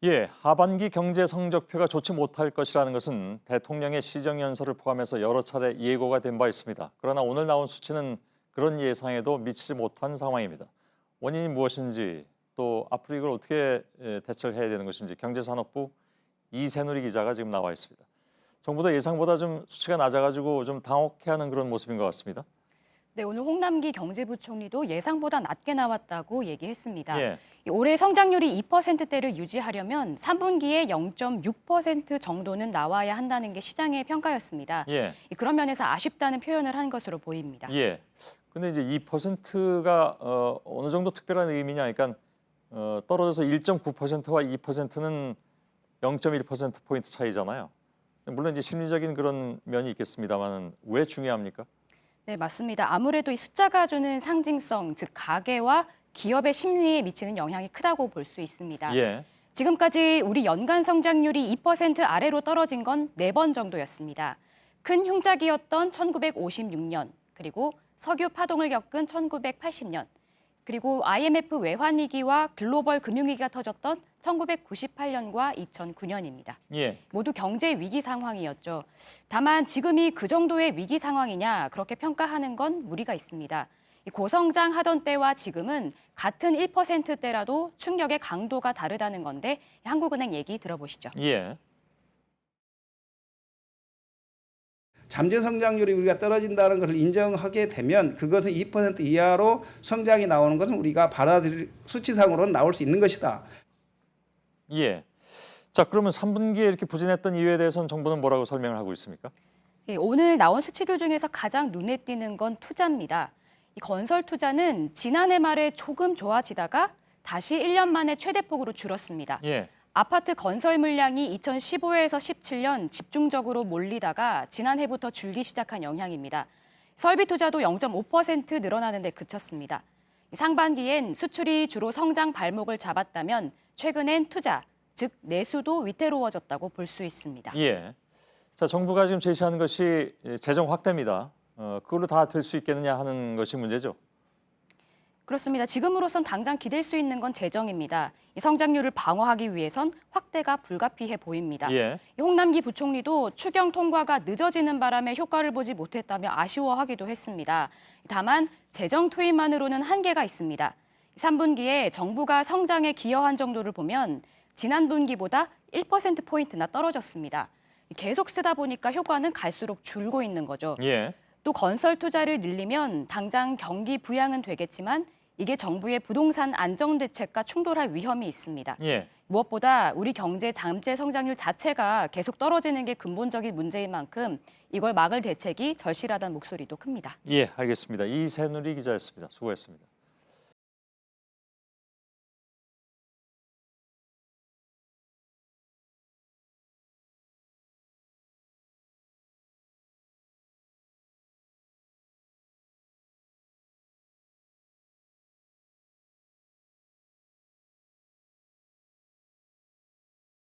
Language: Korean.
예, 하반기 경제 성적표가 좋지 못할 것이라는 것은 대통령의 시정연설을 포함해서 여러 차례 예고가 된 바 있습니다. 그러나 오늘 나온 수치는 그런 예상에도 미치지 못한 상황입니다. 원인이 무엇인지 또 앞으로 이걸 어떻게 대처를 해야 되는 것인지 경제산업부 이새누리 기자가 지금 나와 있습니다. 정부도 예상보다 좀 수치가 낮아가지고 좀 당혹해하는 그런 모습인 것 같습니다. 네, 오늘 홍남기 경제부총리도 예상보다 낮게 나왔다고 얘기했습니다. 예, 올해 성장률이 2%대를 유지하려면 3분기에 0.6% 정도는 나와야 한다는 게 시장의 평가였습니다. 예, 그런 면에서 아쉽다는 표현을 한 것으로 보입니다. 예. 근데 이제 2%가 어느 정도 특별한 의미냐, 그러니까 떨어져서 1.9%와 2%는 0.1%포인트 차이잖아요. 물론 이제 심리적인 그런 면이 있겠습니다만 왜 중요합니까? 네, 맞습니다. 아무래도 이 숫자가 주는 상징성, 즉 가계와 기업의 심리에 미치는 영향이 크다고 볼 수 있습니다. 예, 지금까지 우리 연간 성장률이 2% 아래로 떨어진 건 4번 정도였습니다. 큰 흉작이었던 1956년, 그리고 석유 파동을 겪은 1980년, 그리고 IMF 외환위기와 글로벌 금융위기가 터졌던 1998년과 2009년입니다. 예, 모두 경제 위기 상황이었죠. 다만 지금이 그 정도의 위기 상황이냐 그렇게 평가하는 건 무리가 있습니다. 고성장하던 때와 지금은 같은 1%대라도 충격의 강도가 다르다는 건데 한국은행 얘기 들어보시죠. 예, 잠재 성장률이 우리가 떨어진다는 것을 인정하게 되면 그것은 2% 이하로 성장이 나오는 것은 우리가 받아들일 수치상으로는 나올 수 있는 것이다. 예. 자, 그러면 3분기에 이렇게 부진했던 이유에 대해서는 정부는 뭐라고 설명을 하고 있습니까? 오늘 나온 수치들 중에서 가장 눈에 띄는 건 투자입니다. 이 건설 투자는 지난해 말에 조금 좋아지다가 다시 1년 만에 최대폭으로 줄었습니다. 예, 아파트 건설 물량이 2015에서 17년 집중적으로 몰리다가 지난해부터 줄기 시작한 영향입니다. 설비 투자도 0.5% 늘어나는 데 그쳤습니다. 상반기엔 수출이 주로 성장 발목을 잡았다면 최근엔 투자, 즉 내수도 위태로워졌다고 볼 수 있습니다. 예. 자, 정부가 지금 제시하는 것이 재정 확대입니다. 그걸로 다 될 수 있겠느냐 하는 것이 문제죠. 그렇습니다. 지금으로선 당장 기댈 수 있는 건 재정입니다. 이 성장률을 방어하기 위해선 확대가 불가피해 보입니다. 예, 이 홍남기 부총리도 추경 통과가 늦어지는 바람에 효과를 보지 못했다며 아쉬워하기도 했습니다. 다만 재정 투입만으로는 한계가 있습니다. 3분기에 정부가 성장에 기여한 정도를 보면 지난 분기보다 1%포인트나 떨어졌습니다. 계속 쓰다 보니까 효과는 갈수록 줄고 있는 거죠. 예, 또 건설 투자를 늘리면 당장 경기 부양은 되겠지만 이게 정부의 부동산 안정 대책과 충돌할 위험이 있습니다. 예. 무엇보다 우리 경제 잠재 성장률 자체가 계속 떨어지는 게 근본적인 문제인 만큼 이걸 막을 대책이 절실하다는 목소리도 큽니다. 예, 알겠습니다. 이새누리 기자였습니다. 수고했습니다.